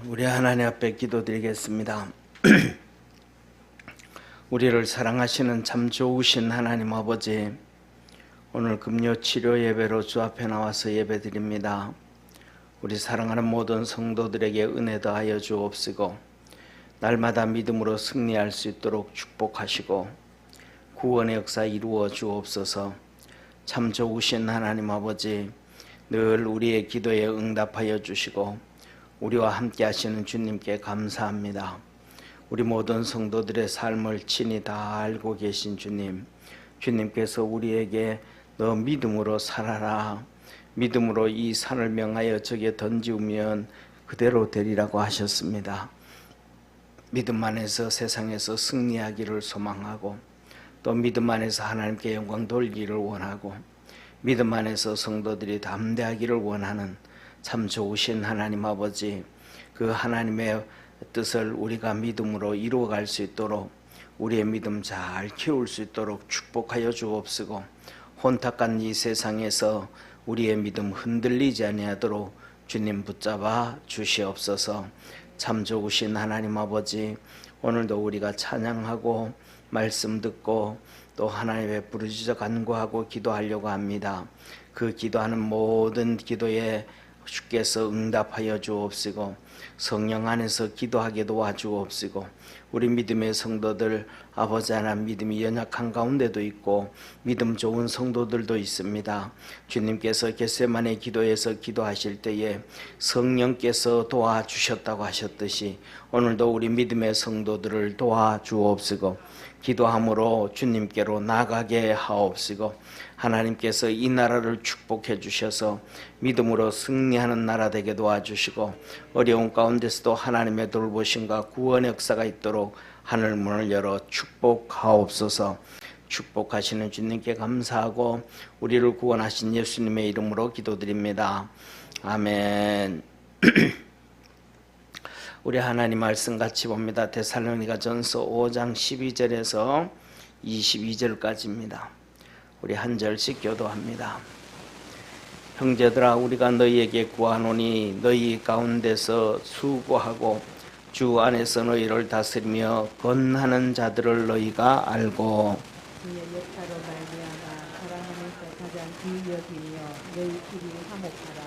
우리 하나님 앞에 기도드리겠습니다. 우리를 사랑하시는 참 좋으신 하나님 아버지, 오늘 금요 치료 예배로 주 앞에 나와서 예배드립니다. 우리 사랑하는 모든 성도들에게 은혜 더하여 주옵시고 날마다 믿음으로 승리할 수 있도록 축복하시고 구원의 역사 이루어 주옵소서. 참 좋으신 하나님 아버지, 늘 우리의 기도에 응답하여 주시고 우리와 함께 하시는 주님께 감사합니다. 우리 모든 성도들의 삶을 친히 다 알고 계신 주님, 주님께서 우리에게 너 믿음으로 살아라, 믿음으로 이 산을 명하여 저기에 던지우면 그대로 되리라고 하셨습니다. 믿음 안에서 세상에서 승리하기를 소망하고 또 믿음 안에서 하나님께 영광 돌리기를 원하고 믿음 안에서 성도들이 담대하기를 원하는 참 좋으신 하나님 아버지, 그 하나님의 뜻을 우리가 믿음으로 이루어갈 수 있도록 우리의 믿음 잘 키울 수 있도록 축복하여 주옵시고 혼탁한 이 세상에서 우리의 믿음 흔들리지 아니하도록 주님 붙잡아 주시옵소서. 참 좋으신 하나님 아버지, 오늘도 우리가 찬양하고 말씀 듣고 또 하나님의 부르짖어 간구하고 기도하려고 합니다. 그 기도하는 모든 기도에 주께서 응답하여 주옵시고 성령 안에서 기도하게 도와주옵시고 우리 믿음의 성도들, 아버지 하나님 믿음이 연약한 가운데도 있고 믿음 좋은 성도들도 있습니다. 주님께서 겟세마네 기도에서 기도하실 때에 성령께서 도와주셨다고 하셨듯이 오늘도 우리 믿음의 성도들을 도와주옵시고 기도함으로 주님께로 나가게 하옵시고 하나님께서 이 나라를 축복해 주셔서 믿음으로 승리하는 나라 되게 도와주시고 어려운 가운데서도 하나님의 돌보심과 구원의 역사가 있도록 하늘 문을 열어 축복하옵소서. 축복하시는 주님께 감사하고 우리를 구원하신 예수님의 이름으로 기도드립니다. 아멘. 우리 하나님 말씀 같이 봅니다. 데살로니가전서 5장 12절에서 22절까지입니다. 우리 한 절씩 교도합니다. 형제들아, 우리가 너희에게 구하노니 너희 가운데서 수고하고 주 안에서 너희를 다스리며 권하는 자들을 너희가 알고 그의 역사로 말미암아 사랑하면서 가장 귀히 여기며 너희끼리 화목하라.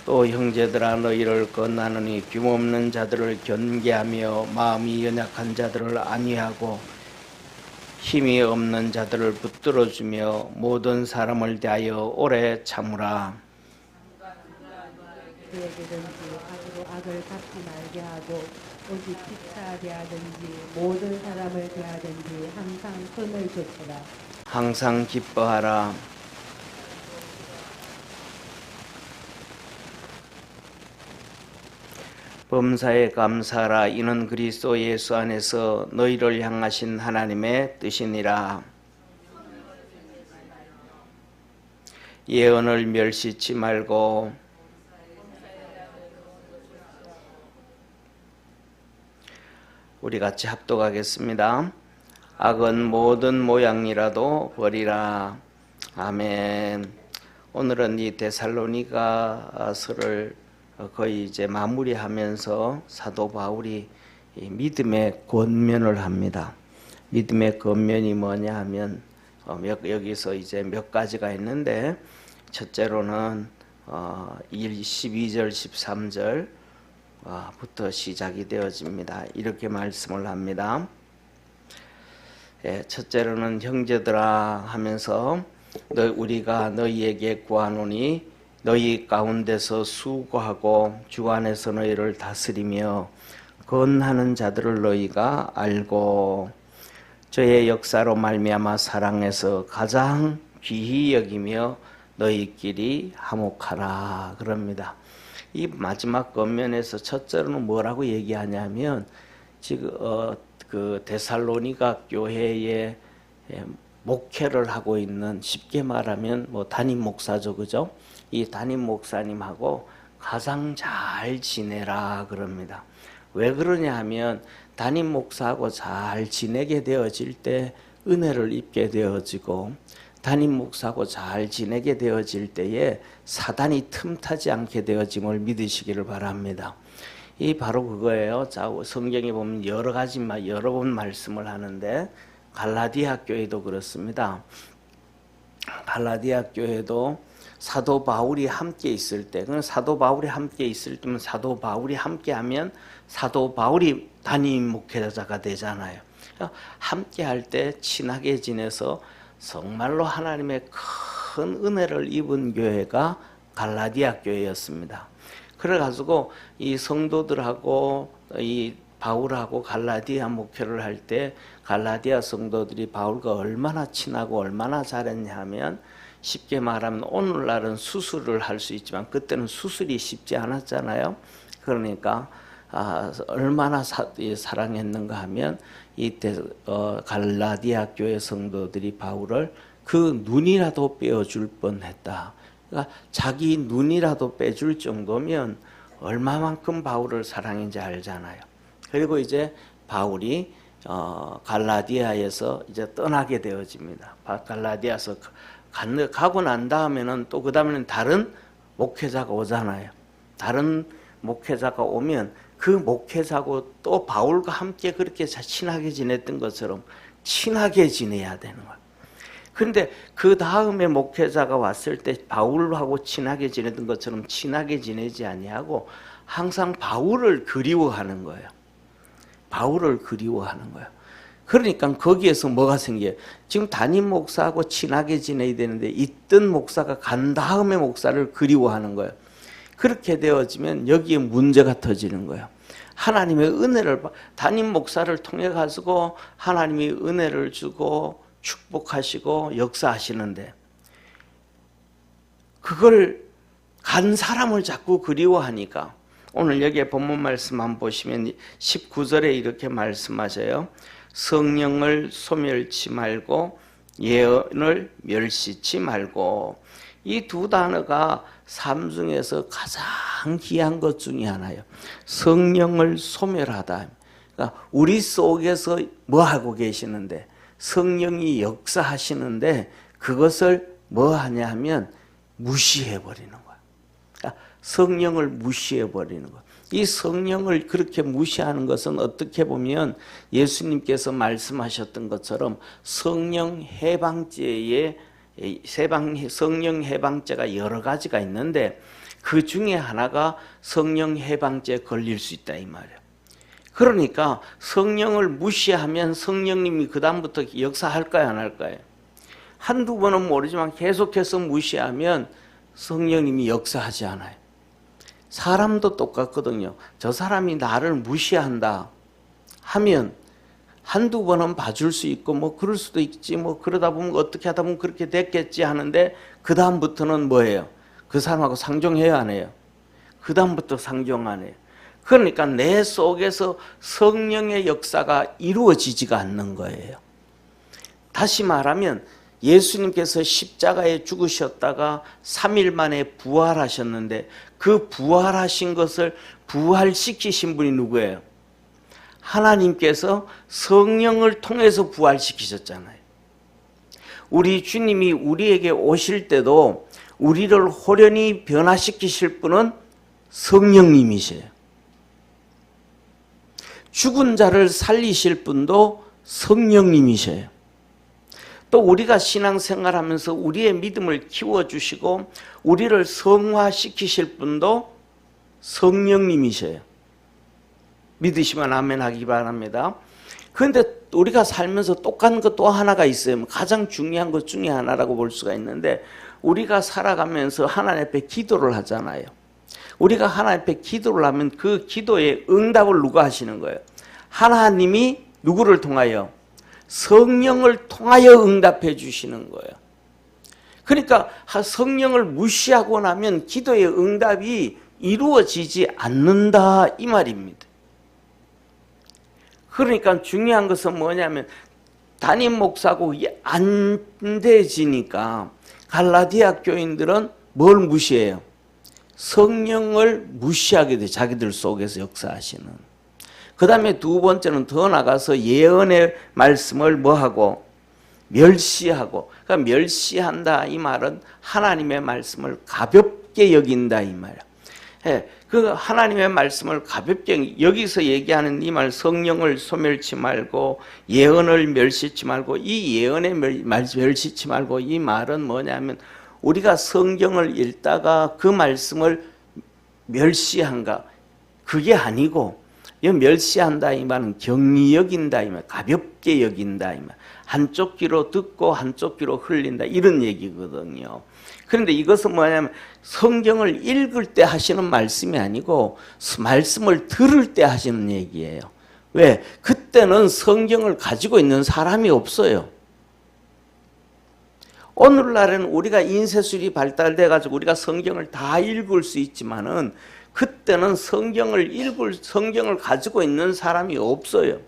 또 형제들아, 너희를 권하노니 규모없는 자들을 견계하며 마음이 연약한 자들을 안위하고 힘이 없는 자들을 붙들어주며 모든 사람을 대하여 오래 참으라. 그에게든지 악으로 악을 갚지 말게 하고 오직 피차 대하든지 모든 사람을 대하든지 항상 선을 베푸라. 항상 기뻐하라. 범사에 감사하라. 이는 그리스도 예수 안에서 너희를 향하신 하나님의 뜻이니라. 예언을 멸시치 말고 우리 같이 합독하겠습니다. 악은 모든 모양이라도 버리라. 아멘. 오늘은 이 데살로니가서를 거의 이제 마무리하면서 사도 바울이 믿음의 권면을 합니다. 믿음의 권면이 뭐냐 하면 여기서 이제 몇 가지가 있는데 첫째로는 12절 13절부터 시작이 되어집니다. 이렇게 말씀을 합니다. 첫째로는 형제들아 하면서 우리가 너희에게 구하노니 너희 가운데서 수고하고 주 안에서 너희를 다스리며 권하는 자들을 너희가 알고 저의 역사로 말미암아 사랑해서 가장 귀히 여기며 너희끼리 화목하라 그럽니다. 이 마지막 권면에서 첫째로는 뭐라고 얘기하냐면 지금 그 데살로니가 교회에 목회를 하고 있는, 쉽게 말하면 뭐 담임 목사죠, 그죠? 이 담임 목사님하고 가장 잘 지내라 그럽니다. 왜 그러냐 하면 담임 목사하고 잘 지내게 되어질 때 은혜를 입게 되어지고 담임 목사하고 잘 지내게 되어질 때에 사단이 틈타지 않게 되어짐을 믿으시기를 바랍니다. 이 바로 그거예요. 자, 성경에 보면 여러 번 말씀을 하는데 갈라디아 교회도 그렇습니다. 갈라디아 교회도 사도 바울이 함께 있을 때, 사도 바울이 함께 있을 때면 사도 바울이 함께하면 사도 바울이 담임 목회자가 되잖아요. 함께 할 때 친하게 지내서 정말로 하나님의 큰 은혜를 입은 교회가 갈라디아 교회였습니다. 그래가지고 이 성도들하고 이 바울하고 갈라디아 목회를 할 때 갈라디아 성도들이 바울과 얼마나 친하고 얼마나 잘했냐 하면, 쉽게 말하면 오늘날은 수술을 할 수 있지만 그때는 수술이 쉽지 않았잖아요. 그러니까 얼마나 사랑했는가 하면 이때 갈라디아 교회 성도들이 바울을 그 눈이라도 빼어줄 뻔했다. 그러니까 자기 눈이라도 빼줄 정도면 얼마만큼 바울을 사랑했는지 알잖아요. 그리고 이제 바울이 갈라디아에서 이제 떠나게 되어집니다. 갈라디아에서 가고 난 다음에는 또 그 다음에는 다른 목회자가 오잖아요. 다른 목회자가 오면 그 목회자고 또 바울과 함께 그렇게 친하게 지냈던 것처럼 친하게 지내야 되는 거예요. 그런데 그 다음에 목회자가 왔을 때 바울하고 친하게 지내던 것처럼 친하게 지내지 아니하고 항상 바울을 그리워하는 거예요. 바울을 그리워하는 거예요. 그러니까 거기에서 뭐가 생겨요? 지금 담임 목사하고 친하게 지내야 되는데 있던 목사가 간 다음에 목사를 그리워하는 거예요. 그렇게 되어지면 여기에 문제가 터지는 거예요. 하나님의 은혜를, 담임 목사를 통해 가지고 하나님이 은혜를 주고 축복하시고 역사하시는데 그걸 간 사람을 자꾸 그리워하니까, 오늘 여기에 본문 말씀 한번 보시면 19절에 이렇게 말씀하셔요. 성령을 소멸치 말고 예언을 멸시치 말고. 이 두 단어가 삶 중에서 가장 귀한 것 중에 하나예요. 성령을 소멸하다. 그러니까 우리 속에서 뭐 하고 계시는데, 성령이 역사하시는데 그것을 뭐 하냐 하면 무시해 버리는 거야. 그러니까 성령을 무시해 버리는 거야. 이 성령을 그렇게 무시하는 것은 어떻게 보면 예수님께서 말씀하셨던 것처럼 성령 해방죄에 성령 해방죄가 여러 가지가 있는데 그 중에 하나가 성령 해방죄에 걸릴 수 있다 이 말이에요. 그러니까 성령을 무시하면 성령님이 그 다음부터 역사할까요 안 할까요? 한두 번은 모르지만 계속해서 무시하면 성령님이 역사하지 않아요. 사람도 똑같거든요. 저 사람이 나를 무시한다 하면 한두 번은 봐줄 수 있고 뭐 그럴 수도 있지, 뭐 그러다 보면 어떻게 하다 보면 그렇게 됐겠지 하는데 그 다음부터는 뭐예요? 그 사람하고 상종해야 안 해요? 그 다음부터 상종 안 해요. 그러니까 내 속에서 성령의 역사가 이루어지지가 않는 거예요. 다시 말하면 예수님께서 십자가에 죽으셨다가 3일 만에 부활하셨는데 그 부활하신 것을 부활시키신 분이 누구예요? 하나님께서 성령을 통해서 부활시키셨잖아요. 우리 주님이 우리에게 오실 때도 우리를 호련히 변화시키실 분은 성령님이세요. 죽은 자를 살리실 분도 성령님이세요. 또 우리가 신앙생활하면서 우리의 믿음을 키워주시고 우리를 성화시키실 분도 성령님이세요. 믿으시면 아멘 하기 바랍니다. 그런데 우리가 살면서 똑같은 것 또 하나가 있어요. 가장 중요한 것 중에 하나라고 볼 수가 있는데, 우리가 살아가면서 하나님 앞에 기도를 하잖아요. 우리가 하나님 앞에 기도를 하면 그 기도의 응답을 누가 하시는 거예요? 하나님이 누구를 통하여? 성령을 통하여 응답해 주시는 거예요. 그러니까 성령을 무시하고 나면 기도의 응답이 이루어지지 않는다 이 말입니다. 그러니까 중요한 것은 뭐냐면 담임 목사고 안 되지니까 갈라디아 교인들은 뭘 무시해요? 성령을 무시하게 돼. 자기들 속에서 역사하시는. 그 다음에 두 번째는 더 나가서 예언의 말씀을 뭐하고? 멸시하고, 그러니까 멸시한다 이 말은 하나님의 말씀을 가볍게 여긴다 이 말이야. 예, 그 하나님의 말씀을 가볍게 여기서 얘기하는 이 말, 성령을 소멸치 말고 예언을 멸시치 말고, 이 예언에 멸시치 말고, 이 말은 뭐냐면 우리가 성경을 읽다가 그 말씀을 멸시한가, 그게 아니고, 이 멸시한다 이 말은 경히 여긴다 이 말, 가볍게 여긴다 이 말, 한쪽 귀로 듣고 한쪽 귀로 흘린다 이런 얘기거든요. 그런데 이것은 뭐냐면 성경을 읽을 때 하시는 말씀이 아니고 말씀을 들을 때 하시는 얘기예요. 왜? 그때는 성경을 가지고 있는 사람이 없어요. 오늘날에는 우리가 인쇄술이 발달돼 가지고 우리가 성경을 다 읽을 수 있지만은 그때는 성경을 가지고 있는 사람이 없어요.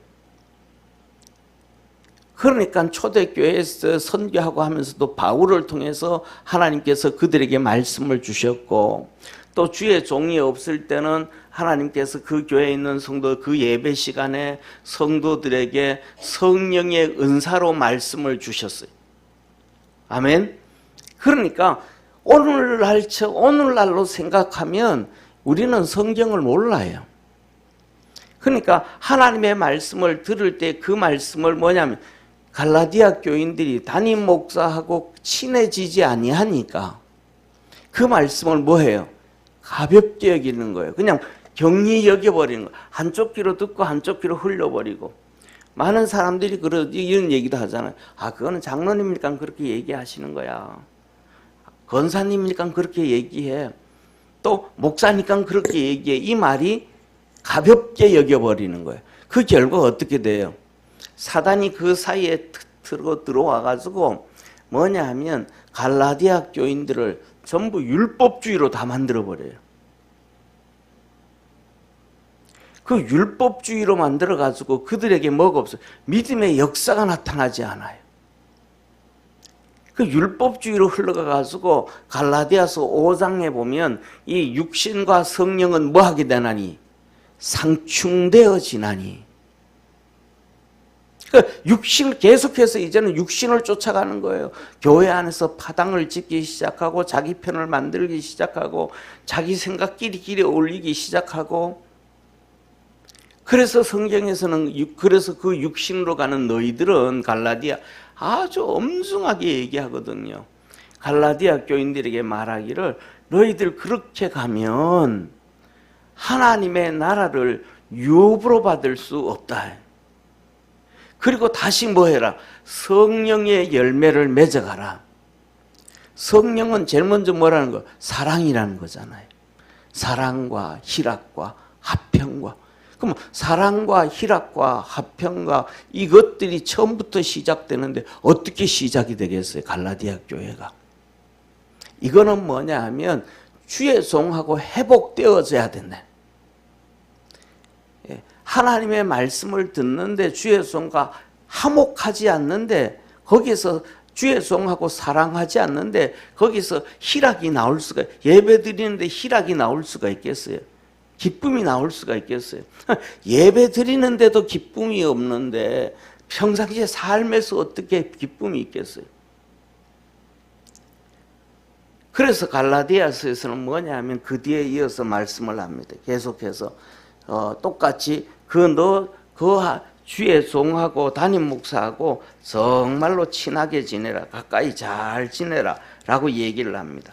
그러니까 초대교회에서 선교하고 하면서도 바울을 통해서 하나님께서 그들에게 말씀을 주셨고, 또 주의 종이 없을 때는 하나님께서 그 교회에 있는 성도, 그 예배 시간에 성도들에게 성령의 은사로 말씀을 주셨어요. 아멘. 그러니까 오늘날로 생각하면 우리는 성경을 몰라요. 그러니까 하나님의 말씀을 들을 때 그 말씀을 뭐냐면 갈라디아 교인들이 담임 목사하고 친해지지 아니하니까 그 말씀을 뭐해요? 가볍게 여기는 거예요. 그냥 경히 여겨버리는 거예요. 한쪽 귀로 듣고 한쪽 귀로 흘려버리고. 많은 사람들이 이런 얘기도 하잖아요. 아, 그거는 장로님이니까 그렇게 얘기하시는 거야. 권사님이니까 그렇게 얘기해. 또 목사니까 그렇게 얘기해. 이 말이 가볍게 여겨버리는 거예요. 그 결과 어떻게 돼요? 사단이 그 사이에 들어와가지고 뭐냐 하면 갈라디아 교인들을 전부 율법주의로 다 만들어버려요. 그 율법주의로 만들어가지고 그들에게 뭐가 없어요? 믿음의 역사가 나타나지 않아요. 그 율법주의로 흘러가가지고 갈라디아서 5장에 보면 이 육신과 성령은 뭐 하게 되나니? 상충되어지나니. 육신을 계속해서 이제는 육신을 쫓아가는 거예요. 교회 안에서 파당을 짓기 시작하고 자기 편을 만들기 시작하고 자기 생각끼리 올리기 시작하고, 그래서 성경에서는 그래서 그 육신으로 가는 너희들은 갈라디아 아주 엄중하게 얘기하거든요. 갈라디아 교인들에게 말하기를 너희들 그렇게 가면 하나님의 나라를 유업으로 받을 수 없다. 그리고 다시 뭐 해라? 성령의 열매를 맺어가라. 성령은 제일 먼저 뭐라는 거? 사랑이라는 거잖아요. 사랑과 희락과 화평과. 그럼 사랑과 희락과 화평과 이것들이 처음부터 시작되는데 어떻게 시작이 되겠어요? 갈라디아 교회가. 이거는 뭐냐 하면 주의 종하고 회복되어져야 된다. 하나님의 말씀을 듣는데 주의 종과 화목하지 않는데, 거기서 주의 종하고 사랑하지 않는데 거기서 희락이 나올 수가, 예배 드리는데 희락이 나올 수가 있겠어요? 기쁨이 나올 수가 있겠어요? 예배 드리는데도 기쁨이 없는데 평상시에 삶에서 어떻게 기쁨이 있겠어요? 그래서 갈라디아서에서는 뭐냐 하면 그 뒤에 이어서 말씀을 합니다. 계속해서 똑같이 주의 종하고 담임 목사하고 정말로 친하게 지내라, 가까이 잘 지내라 라고 얘기를 합니다.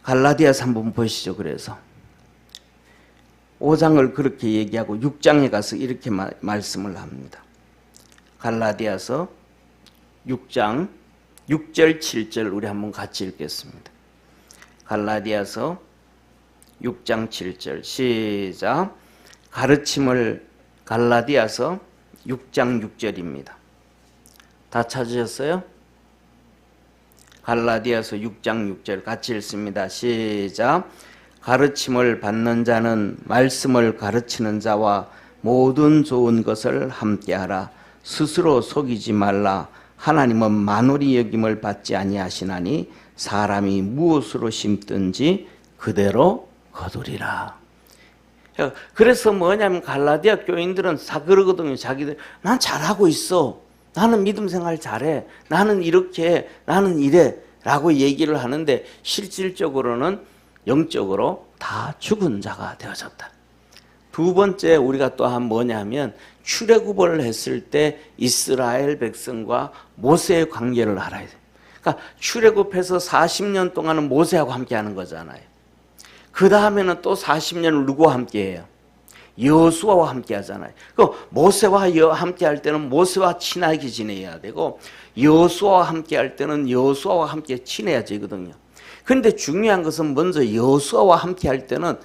갈라디아서 한번 보시죠. 그래서 5장을 그렇게 얘기하고 6장에 가서 이렇게 말씀을 합니다. 갈라디아서 6장 6절 7절 우리 한번 같이 읽겠습니다. 갈라디아서 6장 7절 시작. 가르침을, 갈라디아서 6장 6절입니다. 다 찾으셨어요? 갈라디아서 6장 6절 같이 읽습니다. 시작. 가르침을 받는 자는 말씀을 가르치는 자와 모든 좋은 것을 함께하라. 스스로 속이지 말라. 하나님은 만홀히 여김을 받지 아니하시나니 사람이 무엇으로 심든지 그대로 거두리라. 그래서 뭐냐면 갈라디아 교인들은 다 그러거든요. 자기들 난 잘하고 있어. 나는 믿음 생활 잘해. 나는 이렇게 나는 이래 라고 얘기를 하는데 실질적으로는 영적으로 다 죽은 자가 되어졌다. 두 번째 우리가 또한 뭐냐면 출애굽을 했을 때 이스라엘 백성과 모세의 관계를 알아야 돼요. 그러니까 출애굽해서 40년 동안은 모세하고 함께 하는 거잖아요. 그 다음에는 또 40년을 누구와 함께 해요? 여호수아와 함께 하잖아요. 그 모세와 함께 할 때는 모세와 친하게 지내야 되고 여호수아와 함께 할 때는 여호수아와 함께 친해야 되거든요. 그런데 중요한 것은 먼저 여호수아와 함께 할 때는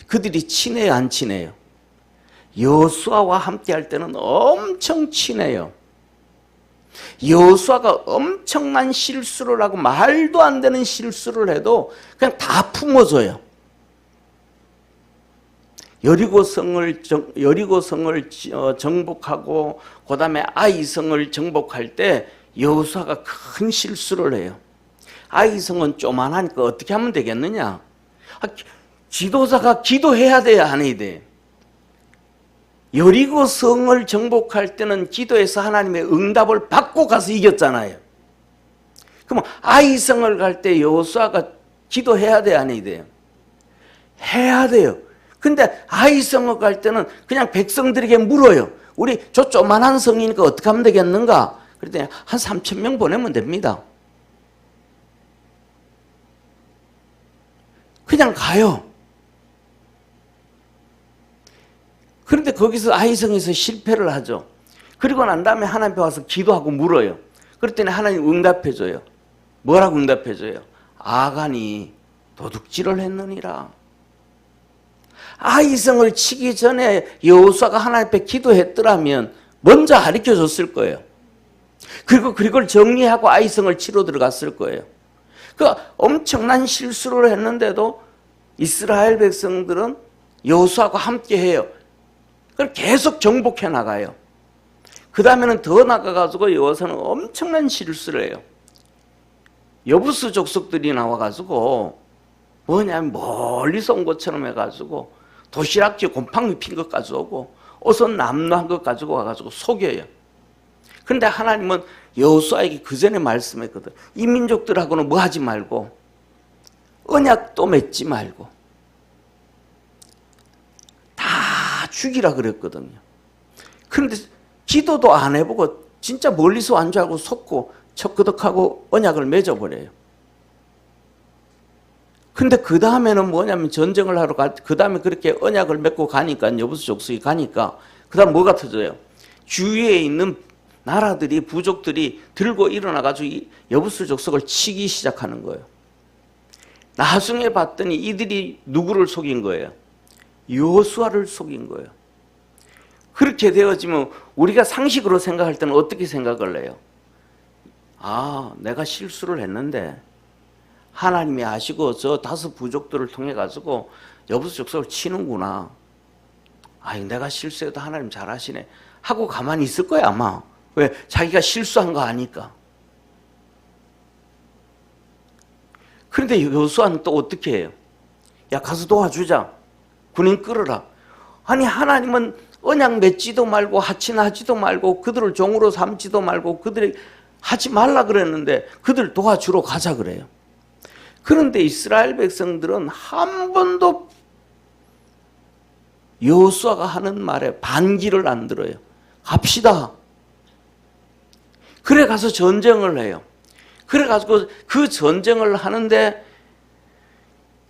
그들이 친해요, 안 친해요? 여호수아와 함께 할 때는 엄청 친해요. 여호수아가 엄청난 실수를 하고 말도 안 되는 실수를 해도 그냥 다 품어줘요. 여리고성을 정복하고 그 다음에 아이성을 정복할 때 여호수아가 큰 실수를 해요. 아이성은 쪼만하니까 어떻게 하면 되겠느냐? 지도자가 기도해야 돼야 안 해야 돼. 여리고성을 정복할 때는 기도해서 하나님의 응답을 받고 가서 이겼잖아요. 그럼 아이성을 갈 때 여호수아가 기도해야 돼야 안 해야 돼요? 해야 돼요. 근데 아이성을 갈 때는 그냥 백성들에게 물어요. 우리 저 조만한 성이니까 어떻게 하면 되겠는가? 그랬더니 한 3,000명 보내면 됩니다. 그냥 가요. 그런데 거기서 아이성에서 실패를 하죠. 그리고 난 다음에 하나님 앞에 와서 기도하고 물어요. 그랬더니 하나님 응답해줘요. 뭐라고 응답해줘요? 아간이 도둑질을 했느니라. 아이성을 치기 전에 여호수아가 하나님 앞에 기도했더라면 먼저 가르쳐줬을 거예요. 그리고 그걸 정리하고 아이성을 치러 들어갔을 거예요. 그 엄청난 실수를 했는데도 이스라엘 백성들은 여호수아와 함께 해요. 그걸 계속 정복해 나가요. 그 다음에는 더 나가가지고 여호수아는 엄청난 실수를 해요. 여부스 족속들이 나와가지고 뭐냐면 멀리서 온 것처럼 해가지고 도시락지 곰팡이 핀 것 가져오고 옷은 남루한 것 가지고 와가지고 속여요. 그런데 하나님은 여호수아에게 그 전에 말씀했거든. 이 민족들하고는 뭐 하지 말고 언약도 맺지 말고 다 죽이라 그랬거든요. 그런데 기도도 안 해보고 진짜 멀리서 완 줄 알고 속고 척그덕하고 언약을 맺어버려요. 근데 그 다음에는 뭐냐면 전쟁을 하러 그 다음에 그렇게 언약을 맺고 가니까 여부스 족속이 가니까 그 다음 뭐가 터져요? 주위에 있는 나라들이 부족들이 들고 일어나가지고 여부스 족속을 치기 시작하는 거예요. 나중에 봤더니 이들이 누구를 속인 거예요? 여호수아를 속인 거예요. 그렇게 되어지면 우리가 상식으로 생각할 때는 어떻게 생각을 해요? 아, 내가 실수를 했는데 하나님이 아시고 저 다섯 부족들을 통해 가지고 여부스 족속을 치는구나. 아, 내가 실수해도 하나님 잘하시네 하고 가만히 있을 거야 아마. 왜? 자기가 실수한 거 아니까. 그런데 여호수아는 또 어떻게 해요? 야, 가서 도와주자. 군인 끌어라. 아니, 하나님은 언약 맺지도 말고 하친하지도 말고 그들을 종으로 삼지도 말고 그들이 하지 말라 그랬는데 그들 도와주러 가자 그래요. 그런데 이스라엘 백성들은 한 번도 여호수아가 하는 말에 반기를 안 들어요. 갑시다. 그래 가서 전쟁을 해요. 그래 가지고 그 전쟁을 하는데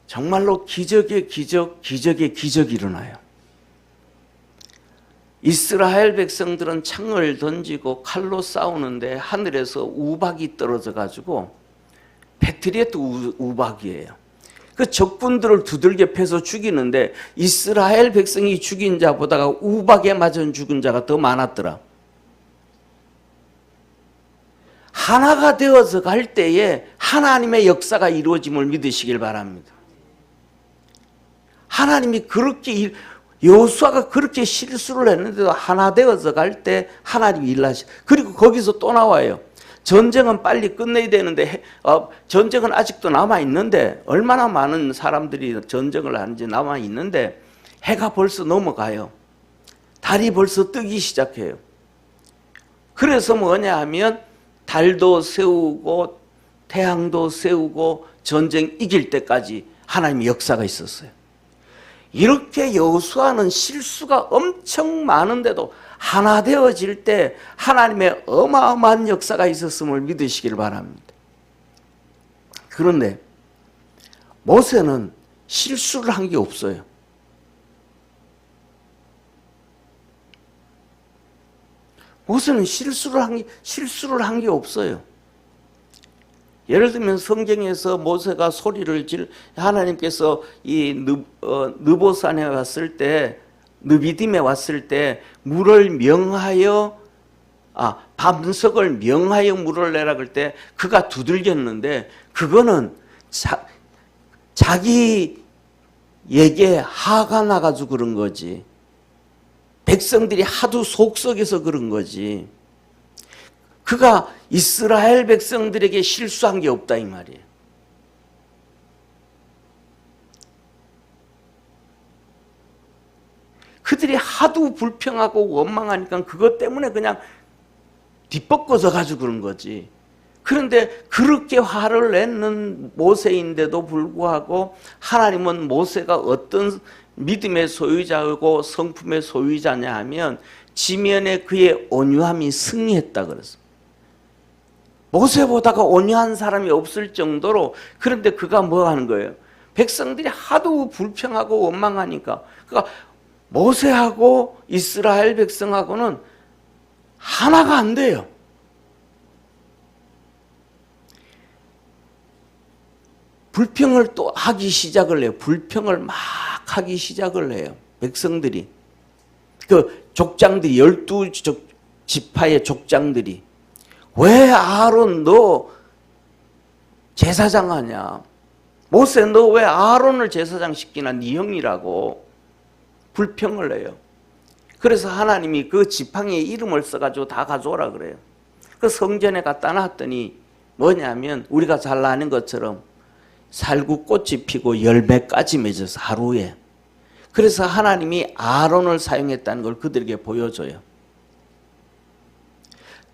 정말로 기적의 기적이 일어나요. 이스라엘 백성들은 창을 던지고 칼로 싸우는데 하늘에서 우박이 떨어져 가지고 패트리에트 우박이에요. 그 적군들을 두들겨 패서 죽이는데 이스라엘 백성이 죽인 자보다가 우박에 맞은 죽은 자가 더 많았더라. 하나가 되어서 갈 때에 하나님의 역사가 이루어짐을 믿으시길 바랍니다. 하나님이 그렇게 여호수아가 그렇게 실수를 했는데도 하나 되어서 갈 때 하나님이 일하시. 그리고 거기서 또 나와요. 전쟁은 빨리 끝내야 되는데 전쟁은 아직도 남아있는데 얼마나 많은 사람들이 전쟁을 하는지 남아있는데 해가 벌써 넘어가요. 달이 벌써 뜨기 시작해요. 그래서 뭐냐 하면 달도 세우고 태양도 세우고 전쟁 이길 때까지 하나님의 역사가 있었어요. 이렇게 여호수아는 실수가 엄청 많은데도 하나 되어질 때 하나님의 어마어마한 역사가 있었음을 믿으시길 바랍니다. 그런데 모세는 실수를 한 게 없어요. 모세는 실수를 한 게 없어요. 예를 들면 성경에서 모세가 소리를 하나님께서 이 느보산에 왔을 때, 느비딤에 왔을 때 물을 명하여 밤석을 명하여 물을 내라 그럴 때 그가 두들겼는데 그거는 자기에게 화가 나가지고 그런 거지. 백성들이 하도 속썩여서 그런 거지. 그가 이스라엘 백성들에게 실수한 게 없다 이 말이에요. 그들이 하도 불평하고 원망하니까 그것 때문에 그냥 뒤집어져 가지고 그런 거지. 그런데 그렇게 화를 내는 모세인데도 불구하고 하나님은 모세가 어떤 믿음의 소유자고 성품의 소유자냐 하면 지면에 그의 온유함이 승리했다 그랬어. 모세보다가 온유한 사람이 없을 정도로. 그런데 그가 뭐 하는 거예요? 백성들이 하도 불평하고 원망하니까 그러니까 모세하고 이스라엘 백성하고는 하나가 안 돼요. 불평을 또 하기 시작을 해요. 불평을 막 하기 시작을 해요. 백성들이. 그 족장들이 12지파의 족장들이 왜 아론 너 제사장 하냐? 모세 너 왜 아론을 제사장 시키나? 네 형이라고 불평을 해요. 그래서 하나님이 그 지팡이에 이름을 써가지고 다 가져오라 그래요. 그 성전에 갖다 놨더니 뭐냐면 우리가 잘 아는 것처럼 살구꽃이 피고 열매까지 맺어서 하루에. 그래서 하나님이 아론을 사용했다는 걸 그들에게 보여줘요.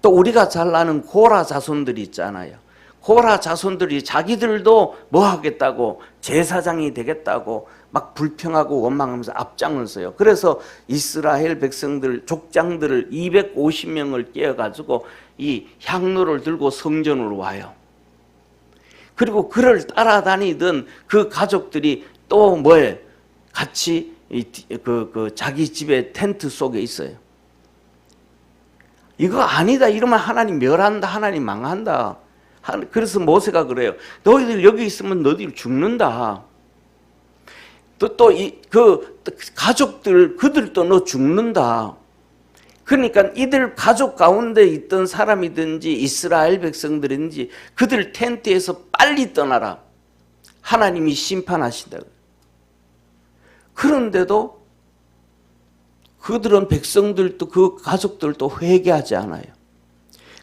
또 우리가 잘 아는 고라 자손들이 있잖아요. 고라 자손들이 자기들도 뭐 하겠다고 제사장이 되겠다고 막 불평하고 원망하면서 앞장을 서요. 그래서 이스라엘 백성들 족장들을 250명을 깨어가지고 이 향로를 들고 성전으로 와요. 그리고 그를 따라다니던 그 가족들이 또 뭐에 같이 자기 집의 텐트 속에 있어요. 이거 아니다 이러면 하나님 멸한다, 하나님 망한다. 그래서 모세가 그래요. 너희들 여기 있으면 너희들 죽는다. 그 가족들 그들도 너 죽는다. 그러니까 이들 가족 가운데 있던 사람이든지 이스라엘 백성들인지 그들 텐트에서 빨리 떠나라. 하나님이 심판하신다. 그런데도 그들은 백성들도 그 가족들도 회개하지 않아요.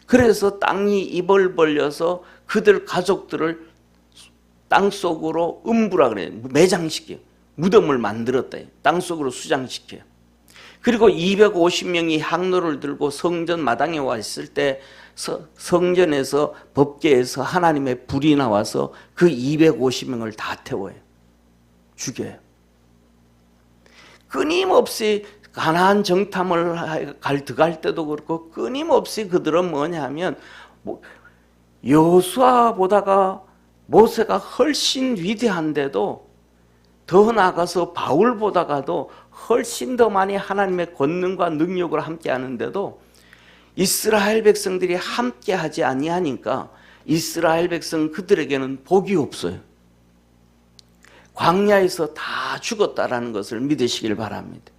그래서 땅이 입을 벌려서 그들 가족들을 땅속으로 음부라 그래요. 매장시켜요. 무덤을 만들었다. 땅속으로 수장시켜요. 그리고 250명이 향로를 들고 성전 마당에 와 있을 때 성전에서 법궤에서 하나님의 불이 나와서 그 250명을 다 태워요. 죽여요. 끊임없이 가나안 정탐을 들어갈 때도 그렇고 끊임없이 그들은 뭐냐면 여호수아보다가 모세가 훨씬 위대한데도 더 나아가서 바울보다가도 훨씬 더 많이 하나님의 권능과 능력을 함께 하는데도 이스라엘 백성들이 함께 하지 아니하니까 이스라엘 백성 그들에게는 복이 없어요. 광야에서 다 죽었다라는 것을 믿으시길 바랍니다.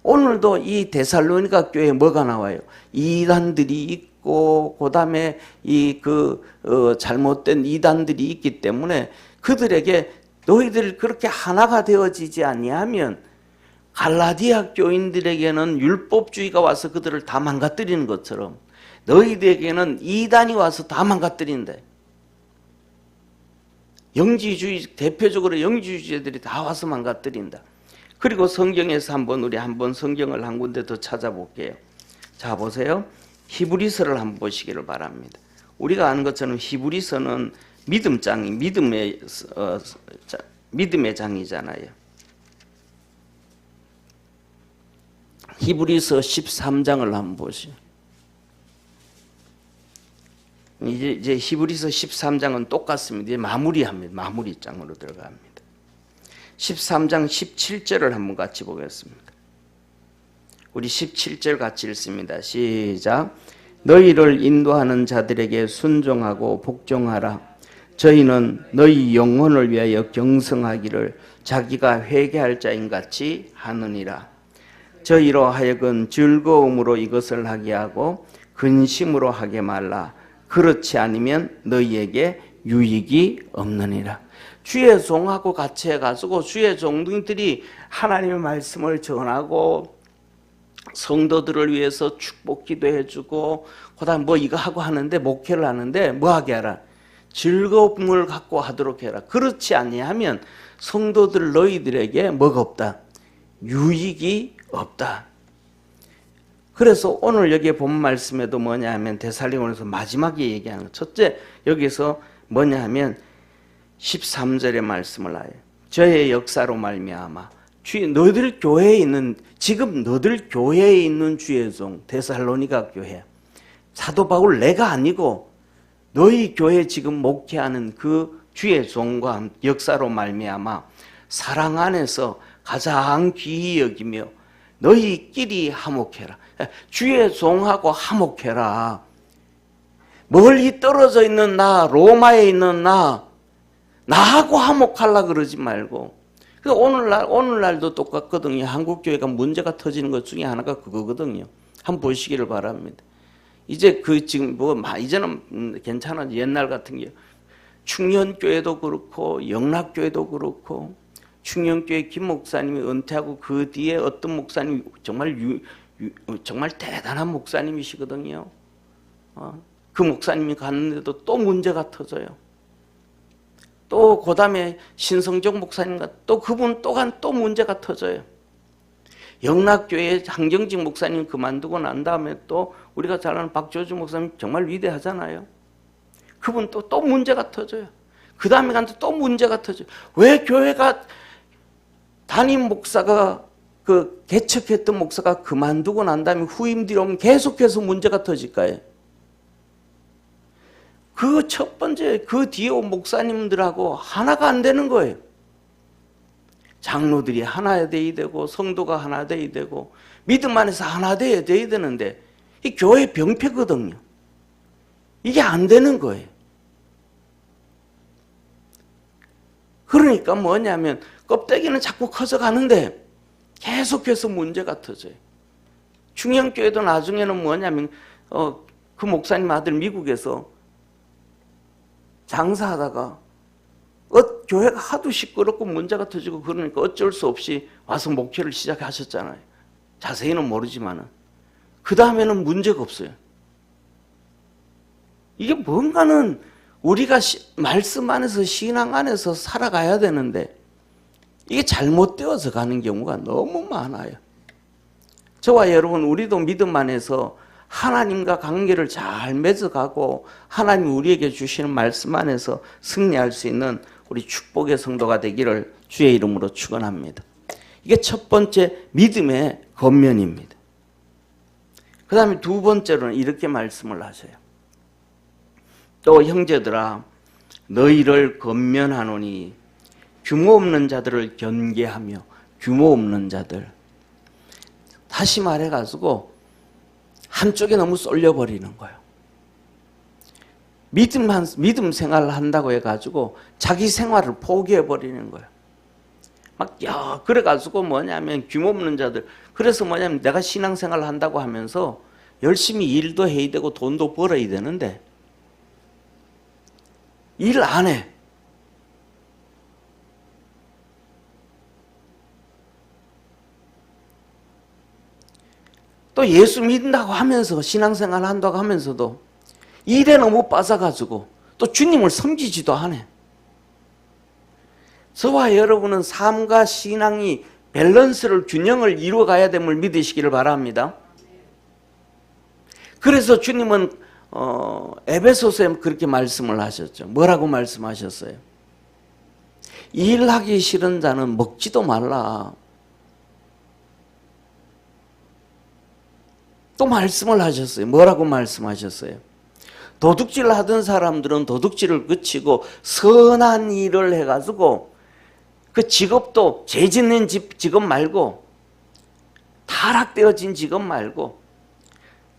오늘도 이 데살로니가 교회에 뭐가 나와요? 이단들이 있고 그다음에 잘못된 이단들이 있기 때문에 그들에게 너희들 그렇게 하나가 되어지지 아니하면 갈라디아 교인들에게는 율법주의가 와서 그들을 다 망가뜨리는 것처럼 너희들에게는 이단이 와서 다 망가뜨린다. 영지주의, 대표적으로 영지주의자들이 다 와서 망가뜨린다. 그리고 성경에서 우리 한번 성경을 한 군데 더 찾아볼게요. 자, 보세요. 히브리서를 한번 보시기를 바랍니다. 우리가 아는 것처럼 히브리서는 믿음의 장이잖아요. 히브리서 13장을 한번 보시죠. 이제 히브리서 13장은 똑같습니다. 이제 마무리합니다. 마무리장으로 들어갑니다. 13장 17절을 한번 같이 보겠습니다. 우리 17절 같이 읽습니다. 시작. 너희를 인도하는 자들에게 순종하고 복종하라. 저희는 너희 영혼을 위하여 경성하기를 자기가 회개할 자인 같이 하느니라. 저희로 하여금 즐거움으로 이것을 하게 하고 근심으로 하게 말라. 그렇지 않으면 너희에게 유익이 없느니라. 주의 종하고 같이 해가지고 주의 종들이 하나님의 말씀을 전하고 성도들을 위해서 축복 기도해주고 그다음 뭐 이거 하고 하는데 목회를 하는데 뭐 하게 하라. 즐거움을 갖고 하도록 해라. 그렇지 아니하면 성도들 너희들에게 뭐가 없다. 유익이 없다. 그래서 오늘 여기에 본 말씀에도 뭐냐 하면 데살로니가서 마지막에 얘기하는 것. 첫째 여기서 뭐냐 하면 13절의 말씀을 하여 저의 역사로 말미암아 너희들 교회에 있는 지금 너희들 교회에 있는 주의 종 데살로니가 교회 사도 바울 내가 아니고 너희 교회 지금 목회하는 그 주의 종과 역사로 말미암아 사랑 안에서 가장 귀히 여기며 너희끼리 화목해라. 주의 종하고 화목해라. 멀리 떨어져 있는 나, 로마에 있는 나하고 화목하려 그러지 말고. 그래서 오늘날도 똑같거든요. 한국교회가 문제가 터지는 것 중에 하나가 그거거든요. 한번 보시기를 바랍니다. 이제 지금 이제는 괜찮아. 옛날 같은 게 충년교회도 그렇고 영락교회도 그렇고 충년교회 김 목사님이 은퇴하고 그 뒤에 어떤 목사님이 정말 대단한 목사님이시거든요. 그 목사님이 갔는데도 또 문제가 터져요. 또 그 다음에 신성적 목사님과 또 그분 또 문제가 터져요. 영락교회 한경직 목사님 그만두고 난 다음에 또 우리가 잘 아는 박조주 목사님 정말 위대하잖아요. 그분 또 문제가 터져요. 그 다음에 간또 또 문제가 터져요. 왜 교회가 담임 목사가 개척했던 목사가 그만두고 난 다음에 후임 들어오면 계속해서 문제가 터질까요? 그 첫 번째 그 뒤에 온 목사님들하고 하나가 안 되는 거예요. 장로들이 하나 돼야 되고 성도가 하나 돼야 되고 믿음 안에서 하나 돼야 되는데 이 교회 병폐거든요. 이게 안 되는 거예요. 그러니까 뭐냐면 껍데기는 자꾸 커져가는데 계속해서 문제가 터져요. 충영교회도 나중에는 뭐냐면 그 목사님 아들 미국에서 장사하다가 교회가 하도 시끄럽고 문제가 터지고 그러니까 어쩔 수 없이 와서 목회를 시작하셨잖아요. 자세히는 모르지만은 그 다음에는 문제가 없어요. 이게 뭔가는 우리가 말씀 안에서 신앙 안에서 살아가야 되는데 이게 잘못되어서 가는 경우가 너무 많아요. 저와 여러분 우리도 믿음 안에서 하나님과 관계를 잘 맺어가고 하나님 우리에게 주시는 말씀 안에서 승리할 수 있는 우리 축복의 성도가 되기를 주의 이름으로 축원합니다. 이게 첫 번째 믿음의 겉면입니다. 그 다음에 두 번째로는 이렇게 말씀을 하세요. 또 형제들아 너희를 겉면하노니 규모 없는 자들을 경계하며 규모 없는 자들. 다시 말해가지고 한쪽에 너무 쏠려버리는 거예요. 믿음 생활을 한다고 해가지고 자기 생활을 포기해버리는 거예요. 그래가지고 뭐냐면 규모 없는 자들. 그래서 뭐냐면 내가 신앙생활을 한다고 하면서 열심히 일도 해야 되고 돈도 벌어야 되는데 일 안 해. 또 예수 믿는다고 하면서 신앙생활 한다고 하면서도 일에 너무 빠져가지고 또 주님을 섬기지도 않아요. 저와 여러분은 삶과 신앙이 밸런스를 균형을 이루어가야 됨을 믿으시기를 바랍니다. 그래서 주님은 에베소서에 그렇게 말씀을 하셨죠. 뭐라고 말씀하셨어요? 일하기 싫은 자는 먹지도 말라. 또 말씀을 하셨어요. 뭐라고 말씀하셨어요? 도둑질 하던 사람들은 도둑질을 그치고 선한 일을 해가지고 그 직업도 죄 짓는 직업 말고 타락되어진 직업 말고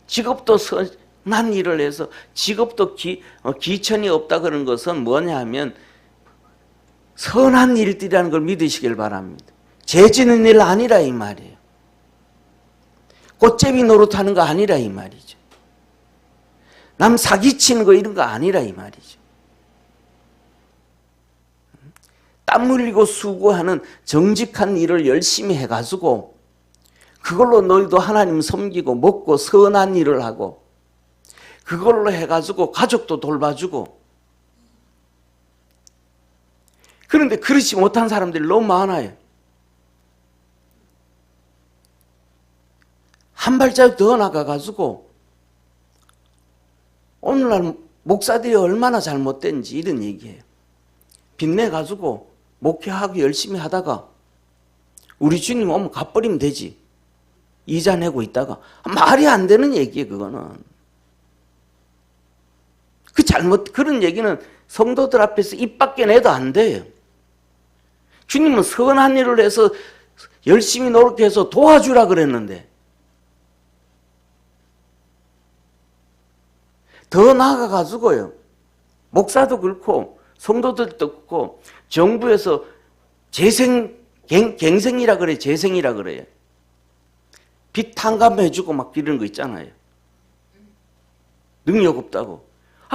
직업도 선한 일을 해서 직업도 기천이 없다 그런 것은 뭐냐 하면 선한 일들이라는 걸 믿으시길 바랍니다. 죄 짓는 일 아니라 이 말이에요. 꽃제비 노릇하는 거 아니라 이 말이죠. 남 사기치는 거 이런 거 아니라 이 말이죠. 땀 흘리고 수고하는 정직한 일을 열심히 해가지고 그걸로 너희도 하나님 섬기고 먹고 선한 일을 하고 그걸로 해가지고 가족도 돌봐주고. 그런데 그렇지 못한 사람들이 너무 많아요. 한 발자국 더 나가가지고 오늘날 목사들이 얼마나 잘못된지 이런 얘기예요. 빚내가지고 목회하고 열심히 하다가 우리 주님 오면 갚버리면 되지. 이자 내고 있다가 말이 안 되는 얘기예요. 그거는. 그런 얘기는 성도들 앞에서 입 밖에 내도 안 돼요. 주님은 선한 일을 해서 열심히 노력해서 도와주라 그랬는데 더 나아가가지고요. 목사도 그렇고 성도들도 그렇고 정부에서 갱생이라 그래요. 재생이라 그래요. 빚 탕감해주고 막 이런 거 있잖아요. 능력 없다고.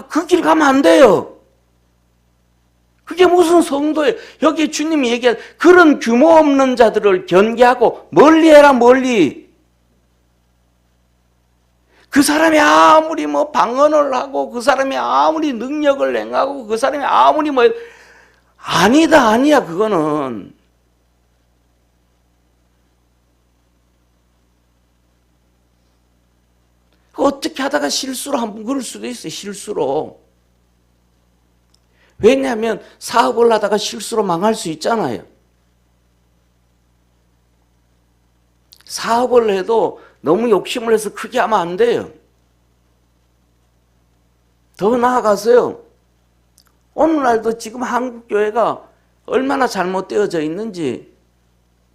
그 길 가면 안 돼요. 그게 무슨 성도예요. 여기 주님이 얘기한 그런 규모 없는 자들을 경계하고 멀리해라 멀리. 그 사람이 아무리 뭐 방언을 하고 그 사람이 아무리 능력을 행하고 그 사람이 아무리 뭐 아니야 그거는. 어떻게 하다가 실수로 한번 그럴 수도 있어요. 실수로. 왜냐하면 사업을 하다가 실수로 망할 수 있잖아요. 사업을 해도 너무 욕심을 해서 크게 하면 안 돼요. 더 나아가서요. 오늘날도 지금 한국교회가 얼마나 잘못되어져 있는지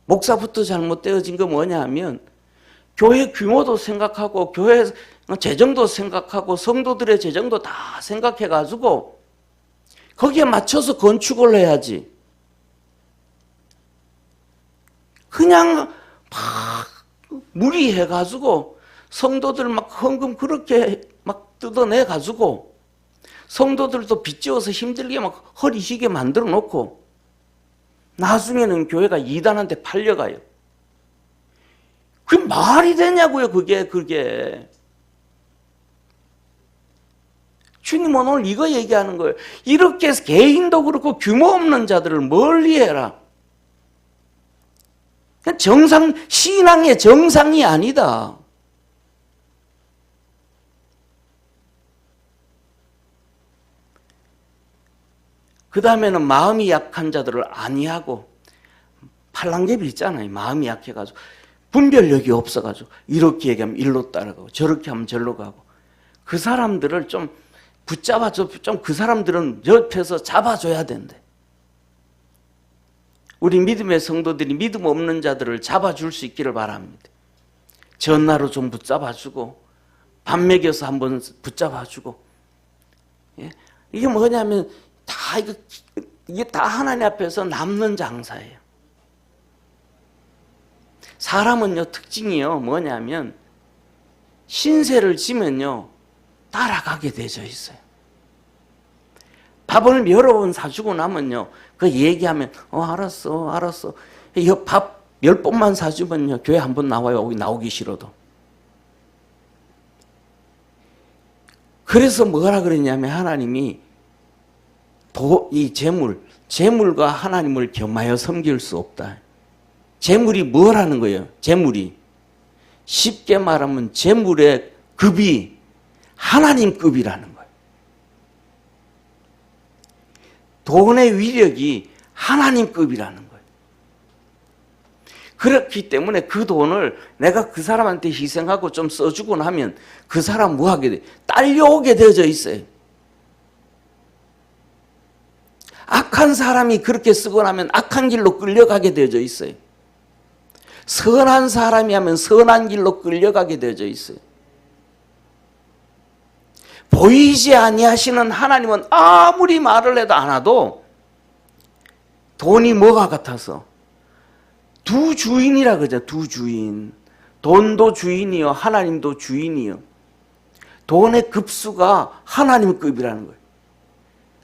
목사부터 잘못되어진 거 뭐냐 하면 교회 규모도 생각하고 교회 재정도 생각하고 성도들의 재정도 다 생각해가지고 거기에 맞춰서 건축을 해야지. 그냥 막 무리해가지고 성도들 막 헌금 그렇게 막 뜯어내가지고 성도들도 빚지어서 힘들게 막 허리 휘게 만들어 놓고 나중에는 교회가 이단한테 팔려가요. 그게 말이 되냐고요, 그게. 주님은 오늘 이거 얘기하는 거예요. 이렇게 해서 개인도 그렇고 규모 없는 자들을 멀리해라. 신앙의 정상이 아니다. 그 다음에는 마음이 약한 자들을 안위하고 팔랑개비 있잖아요. 마음이 약해가지고 분별력이 없어가지고 이렇게 얘기하면 일로 따라가고 저렇게 하면 절로 가고 그 사람들을 좀 붙잡아줘. 좀 그 사람들은 옆에서 잡아줘야 된대. 우리 믿음의 성도들이 믿음 없는 자들을 잡아줄 수 있기를 바랍니다. 전화로 좀 붙잡아주고 밥 먹여서 한번 붙잡아주고. 예? 이게 뭐냐면 이게 다 하나님 앞에서 남는 장사예요. 사람은요 특징이요 뭐냐면 신세를 지면요 따라가게 되어 있어요. 밥을 여러 번 사주고 나면요 그 얘기하면 알았어 밥 10번만 사주면요 교회 한번 나와요. 나오기 싫어도 그래서 뭐라 그랬냐면 하나님이 이 재물과 하나님을 겸하여 섬길 수 없다. 재물이 뭐라는 거예요? 재물이. 쉽게 말하면 재물의 급이 하나님급이라는 거예요. 돈의 위력이 하나님급이라는 거예요. 그렇기 때문에 그 돈을 내가 그 사람한테 희생하고 좀 써주고 나면 그 사람 뭐 하게 돼? 딸려오게 되어져 있어요. 악한 사람이 그렇게 쓰고 나면 악한 길로 끌려가게 되어져 있어요. 선한 사람이 하면 선한 길로 끌려가게 되어져 있어요. 보이지 아니하시는 하나님은 아무리 말을 해도 안 와도 돈이 뭐가 같아서 두 주인이라 그러죠. 두 주인. 돈도 주인이요 하나님도 주인이요. 돈의 급수가 하나님 급이라는 거예요.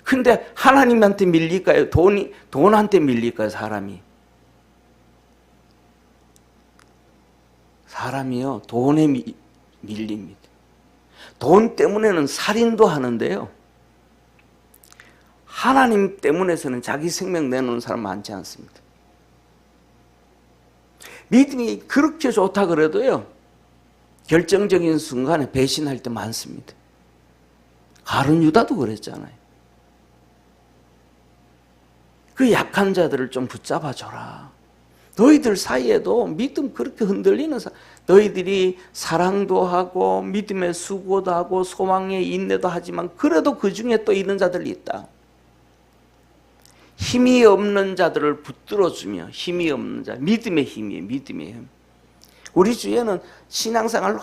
근데 하나님한테 밀릴까요? 돈한테 밀릴까요? 사람이요 돈에 밀립니다. 돈 때문에는 살인도 하는데요, 하나님 때문에서는 자기 생명 내놓는 사람 많지 않습니다. 믿음이 그렇게 좋다 그래도요, 결정적인 순간에 배신할 때 많습니다. 가룟 유다도 그랬잖아요. 그 약한 자들을 좀 붙잡아 줘라. 너희들 사이에도 믿음 그렇게 흔들리는 너희들이 사랑도 하고 믿음의 수고도 하고 소망의 인내도 하지만 그래도 그 중에 또 이런 자들이 있다. 힘이 없는 자들을 붙들어주며, 힘이 없는 자, 믿음의 힘이에요. 믿음의 힘. 우리 주위에는 신앙생활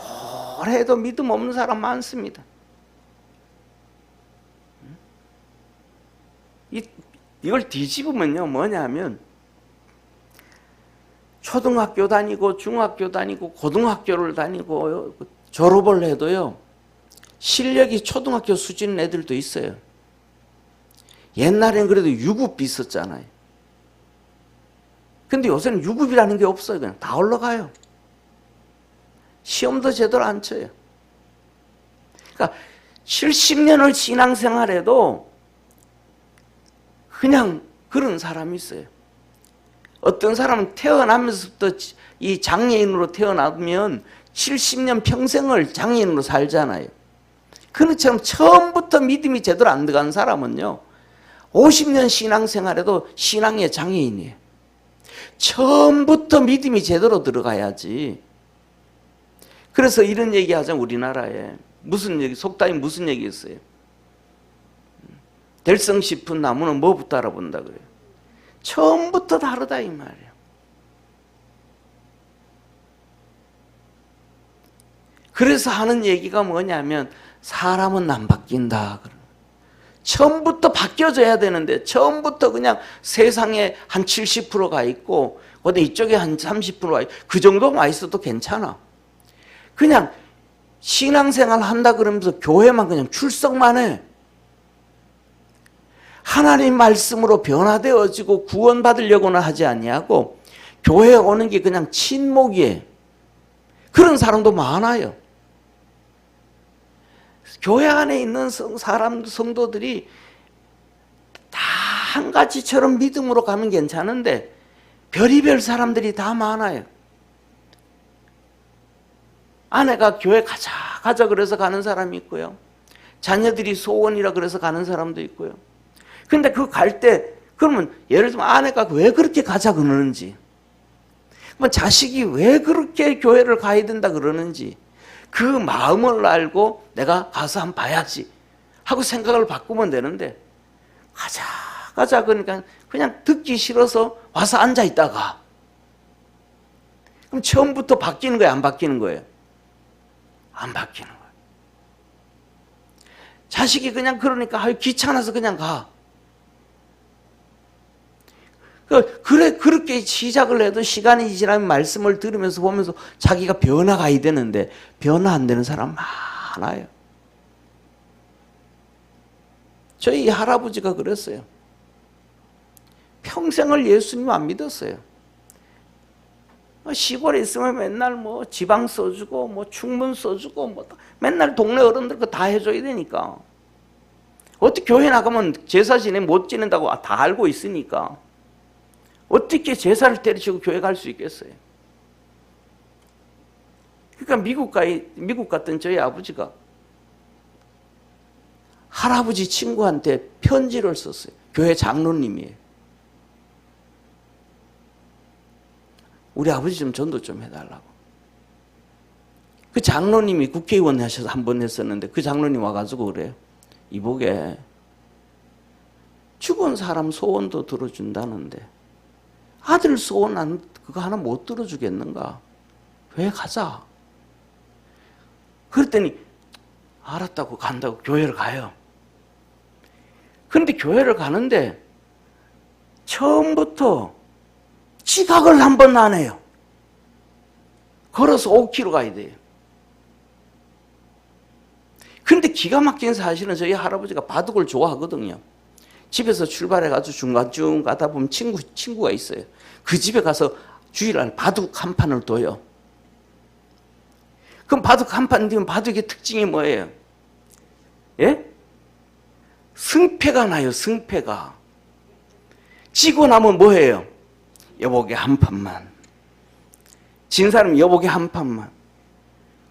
오래 해도 믿음 없는 사람 많습니다. 이걸 뒤집으면요 뭐냐면, 초등학교 다니고 중학교 다니고 고등학교를 다니고 졸업을 해도요 실력이 초등학교 수준 애들도 있어요. 옛날에는 그래도 유급이 있었잖아요. 근데 요새는 유급이라는 게 없어요. 그냥 다 올라가요. 시험도 제대로 안 쳐요. 그러니까 70년을 신앙생활해도 그냥 그런 사람이 있어요. 어떤 사람은 태어나면서부터 이 장애인으로 태어나면 70년 평생을 장애인으로 살잖아요. 그처럼 처음부터 믿음이 제대로 안 들어간 사람은요 50년 신앙생활에도 신앙의 장애인이에요. 처음부터 믿음이 제대로 들어가야지. 그래서 이런 얘기 하자면 우리나라에 무슨 얘기, 속담이 무슨 얘기 있어요? 될성 싶은 나무는 뭐부터 알아본다 그래요? 처음부터 다르다 이 말이에요. 그래서 하는 얘기가 뭐냐면 사람은 안 바뀐다. 처음부터 바뀌어져야 되는데 처음부터 그냥 세상에 한 70%가 있고 어디 이쪽에 한 30%가 있고 그 정도만 있어도 괜찮아. 그냥 신앙생활 한다 그러면서 교회만 그냥 출석만 해. 하나님 말씀으로 변화되어지고 구원받으려고는 하지 아니하고 교회에 오는 게 그냥 친목이에요. 그런 사람도 많아요. 교회 안에 있는 성도들이 다 한 가지처럼 믿음으로 가면 괜찮은데 별의별 사람들이 다 많아요. 아내가 교회 가자 그래서 가는 사람이 있고요. 자녀들이 소원이라 그래서 가는 사람도 있고요. 근데 그 갈 때 그러면 예를 들면 아내가 왜 그렇게 가자 그러는지, 그러면 자식이 왜 그렇게 교회를 가야 된다 그러는지 그 마음을 알고 내가 가서 한번 봐야지 하고 생각을 바꾸면 되는데 가자 그러니까 그냥 듣기 싫어서 와서 앉아 있다가 그럼 처음부터 바뀌는 거예요? 안 바뀌는 거예요? 안 바뀌는 거예요. 자식이 그냥 그러니까 귀찮아서 그냥 가. 그래, 그렇게 시작을 해도 시간이 지나면 말씀을 들으면서 보면서 자기가 변화가야 되는데 변화 안 되는 사람 많아요. 저희 할아버지가 그랬어요. 평생을 예수님 안 믿었어요. 시골에 있으면 맨날 뭐 지방 써주고 뭐 충문 써주고 뭐 맨날 동네 어른들 거 다 해줘야 되니까. 어떻게 교회 나가면 제사 지내 못 지낸다고 다 알고 있으니까 어떻게 제사를 때려치고 교회 갈 수 있겠어요? 그러니까 미국 갔던 저희 아버지가 할아버지 친구한테 편지를 썼어요. 교회 장로님이에요. 우리 아버지 좀 전도 좀 해달라고. 그 장로님이 국회의원 하셔서 한 번 했었는데 그 장로님 와가지고 그래요. 이보게 죽은 사람 소원도 들어준다는데 아들 소원 그거 하나 못 들어주겠는가? 교회 가자. 그랬더니 알았다고 간다고 교회를 가요. 그런데 교회를 가는데 처음부터 지각을 한 번 안 해요. 걸어서 5km 가야 돼요. 그런데 기가 막힌 사실은 저희 할아버지가 바둑을 좋아하거든요. 집에서 출발해가지고 중간쯤 가다 보면 친구가 있어요. 그 집에 가서 주일날 바둑 한 판을 둬요. 그럼 바둑 한 판 뒤면 바둑의 특징이 뭐예요? 예? 승패가 나요, 승패가. 지고 나면 뭐예요? 여보게 한 판만. 진 사람이 여보게 한 판만.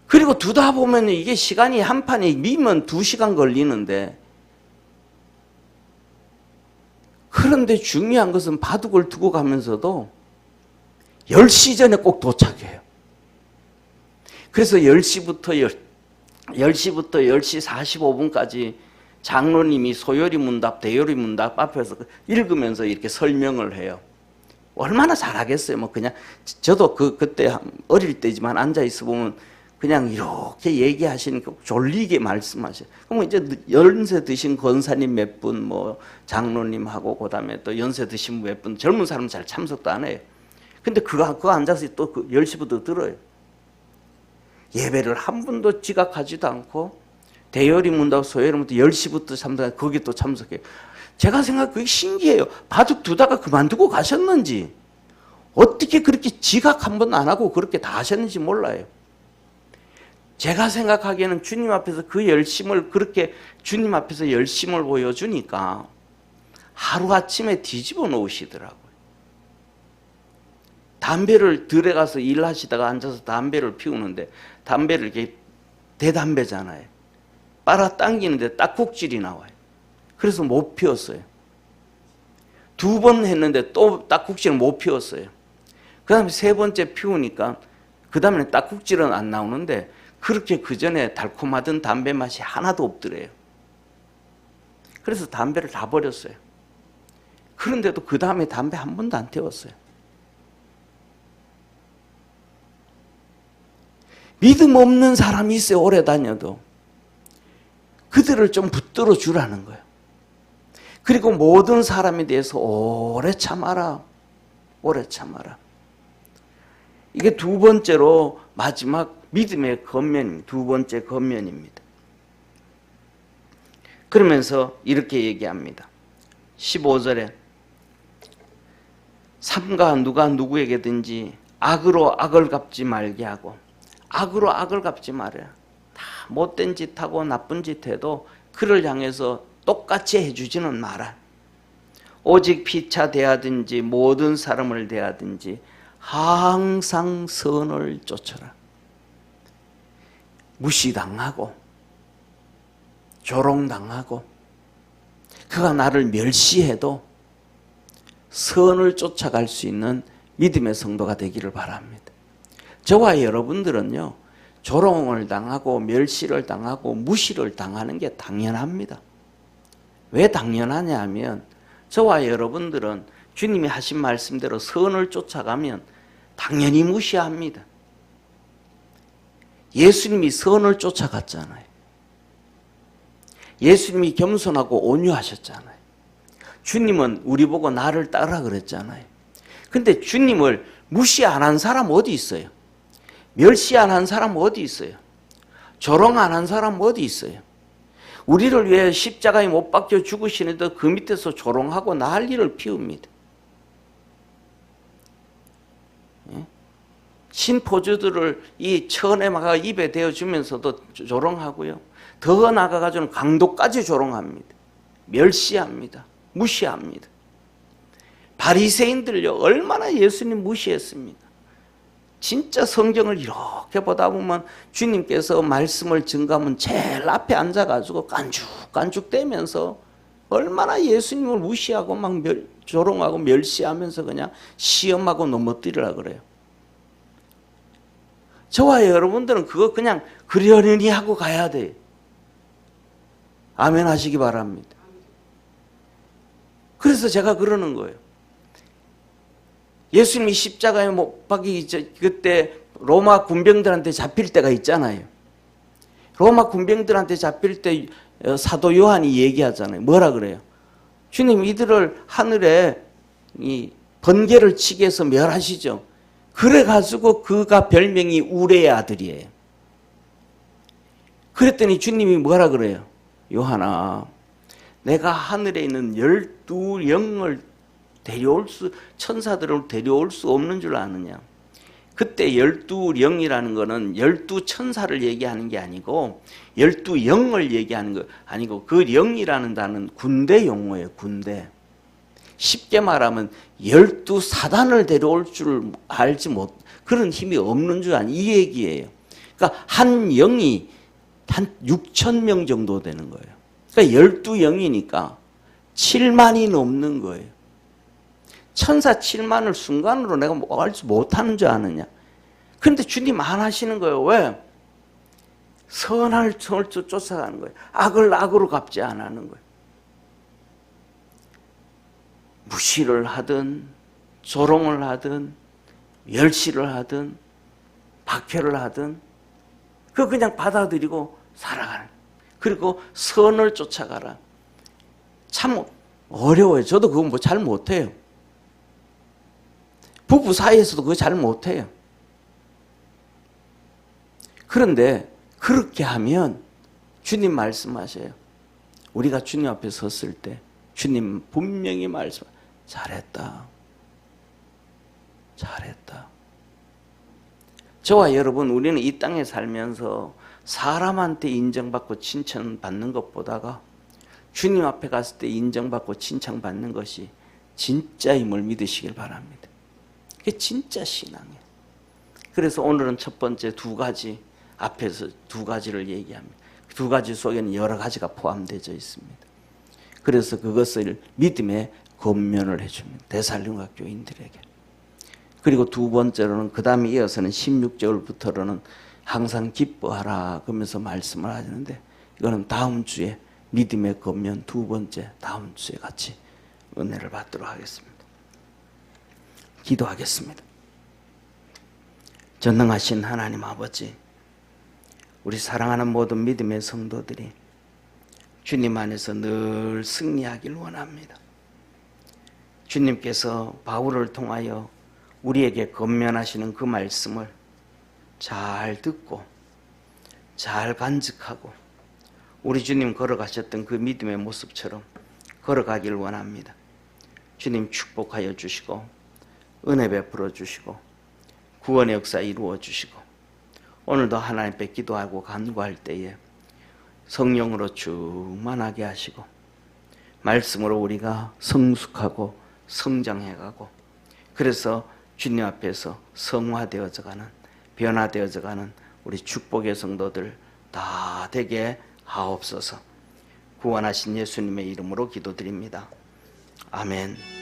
그리고 두다 보면 이게 시간이 한 판이 미면 2시간 걸리는데, 그런데 중요한 것은 바둑을 두고 가면서도 10시 전에 꼭 도착해요. 그래서 10시부터 10시 45분까지 장로님이 소요리 문답, 대요리 문답 앞에서 읽으면서 이렇게 설명을 해요. 얼마나 잘하겠어요. 뭐 그냥 저도 그때 어릴 때지만 앉아 있어 보면 그냥 이렇게 얘기하시니까 졸리게 말씀하셔요. 그럼 이제 연세 드신 권사님 몇 분, 뭐 장로님하고 그다음에 또 연세 드신 몇 분, 젊은 사람 잘 참석도 안 해요. 근데 그거 앉아서 또 10시부터 들어요. 예배를 한 분도 지각하지도 않고 대열이 문답, 소열이 문답 10시부터 참석해, 거기 또 참석해요. 제가 생각 그게 신기해요. 바둑 두다가 그만두고 가셨는지, 어떻게 그렇게 지각 한 번 안 하고 그렇게 다 하셨는지 몰라요. 제가 생각하기에는 주님 앞에서 그 열심을, 그렇게 주님 앞에서 열심을 보여주니까 하루아침에 뒤집어 놓으시더라고요. 담배를 들에 가서 일하시다가 앉아서 담배를 피우는데, 담배를 이렇게 대담배잖아요. 빨아 당기는데 딱국질이 나와요. 그래서 못 피웠어요. 2번 했는데 또 딱국질은 못 피웠어요. 그 다음에 3번째 피우니까 그 다음에 딱국질은 안 나오는데, 그렇게 그 전에 달콤하던 담배 맛이 하나도 없더래요. 그래서 담배를 다 버렸어요. 그런데도 그 다음에 담배 한 번도 안 태웠어요. 믿음 없는 사람이 있어요. 오래 다녀도. 그들을 좀 붙들어 주라는 거예요. 그리고 모든 사람에 대해서 오래 참아라. 오래 참아라. 이게 2번째로 마지막 믿음의 겉면입니다. 2번째 겉면입니다. 그러면서 이렇게 얘기합니다. 15절에 삼가 누가 누구에게든지 악으로 악을 갚지 말게 하고, 악으로 악을 갚지 말아요. 다 못된 짓 하고 나쁜 짓 해도 그를 향해서 똑같이 해주지는 마라. 오직 피차 대하든지 모든 사람을 대하든지 항상 선을 쫓아라. 무시당하고 조롱당하고 그가 나를 멸시해도 선을 쫓아갈 수 있는 믿음의 성도가 되기를 바랍니다. 저와 여러분들은요, 조롱을 당하고 멸시를 당하고 무시를 당하는 게 당연합니다. 왜 당연하냐 하면 저와 여러분들은 주님이 하신 말씀대로 선을 쫓아가면 당연히 무시합니다. 예수님이 선을 쫓아갔잖아요. 예수님이 겸손하고 온유하셨잖아요. 주님은 우리 보고 나를 따라 그랬잖아요. 근데 주님을 무시 안 한 사람 어디 있어요? 멸시 안 한 사람 어디 있어요? 조롱 안 한 사람 어디 있어요? 우리를 위해 십자가에 못 박혀 죽으시는데 그 밑에서 조롱하고 난리를 피웁니다. 예? 신포주들을 이 천에 막아 입에 대어주면서도 조롱하고요. 더 나아가가지고는 강도까지 조롱합니다. 멸시합니다. 무시합니다. 바리새인들요, 얼마나 예수님 무시했습니다. 진짜 성경을 이렇게 보다 보면 주님께서 말씀을 증가하면 제일 앞에 앉아가지고 깐죽깐죽대면서 얼마나 예수님을 무시하고 막 조롱하고 멸시하면서 그냥 시험하고 넘어뜨리라 그래요. 저와 여러분들은 그거 그냥 그러려니 하고 가야 돼요. 아멘 하시기 바랍니다. 그래서 제가 그러는 거예요. 예수님이 십자가에 못 박히기 그때 로마 군병들한테 잡힐 때가 있잖아요. 로마 군병들한테 잡힐 때 사도 요한이 얘기하잖아요. 뭐라 그래요? 주님, 이들을 하늘에 이 번개를 치게 해서 멸하시죠. 그래가지고 그가 별명이 우레의 아들이에요. 그랬더니 주님이 뭐라 그래요? 요한아, 내가 하늘에 있는 12영을 천사들을 데려올 수 없는 줄 아느냐? 그때 12영이라는 거는 12천사를 얘기하는 게 아니고 12영을 얘기하는 거 아니고, 그 영이라는 단어는 군대 용어예요. 군대. 쉽게 말하면 12사단을 데려올 줄 알지 못, 그런 힘이 없는 줄 아니, 이 얘기예요. 그러니까 한 영이 한 6,000명 정도 되는 거예요. 그러니까 12영이니까 7만이 넘는 거예요. 천사 7만을 순간으로 내가 뭐 알지 못하는 줄 아느냐. 그런데 주님 안 하시는 거예요. 왜? 선을 쫓아가는 거예요. 악을 악으로 갚지 안 하는 거예요. 무시를 하든 조롱을 하든 멸시를 하든 박해를 하든 그거 그냥 받아들이고 살아가는, 그리고 선을 쫓아가라. 참 어려워요. 저도 그거 뭐 잘 못해요. 부부 사이에서도 그거 잘 못해요. 그런데 그렇게 하면 주님 말씀하셔요. 우리가 주님 앞에 섰을 때 주님 분명히 잘했다. 잘했다. 저와 여러분, 우리는 이 땅에 살면서 사람한테 인정받고 칭찬받는 것보다가 주님 앞에 갔을 때 인정받고 칭찬받는 것이 진짜임을 믿으시길 바랍니다. 그게 진짜 신앙이에요. 그래서 오늘은 첫 번째 두 가지, 앞에서 두 가지를 얘기합니다. 두 가지 속에는 여러 가지가 포함되어 있습니다. 그래서 그것을 믿음의 권면을 해줍니다. 데살로니가 교인들에게. 그리고 두 번째로는, 그 다음에 이어서는 16절부터는 항상 기뻐하라 그러면서 말씀을 하시는데, 이거는 다음 주에 믿음의 권면 두 번째, 다음 주에 같이 은혜를 받도록 하겠습니다. 기도하겠습니다. 전능하신 하나님 아버지, 우리 사랑하는 모든 믿음의 성도들이 주님 안에서 늘 승리하길 원합니다. 주님께서 바울을 통하여 우리에게 권면하시는 그 말씀을 잘 듣고 잘 간직하고 우리 주님 걸어가셨던 그 믿음의 모습처럼 걸어가길 원합니다. 주님 축복하여 주시고 은혜 베풀어 주시고 구원의 역사 이루어 주시고, 오늘도 하나님 앞에 기도하고 간구할 때에 성령으로 충만하게 하시고 말씀으로 우리가 성숙하고 성장해가고, 그래서 주님 앞에서 성화되어져 가는, 변화되어져 가는 우리 축복의 성도들 다 되게 하옵소서. 구원하신 예수님의 이름으로 기도드립니다. 아멘.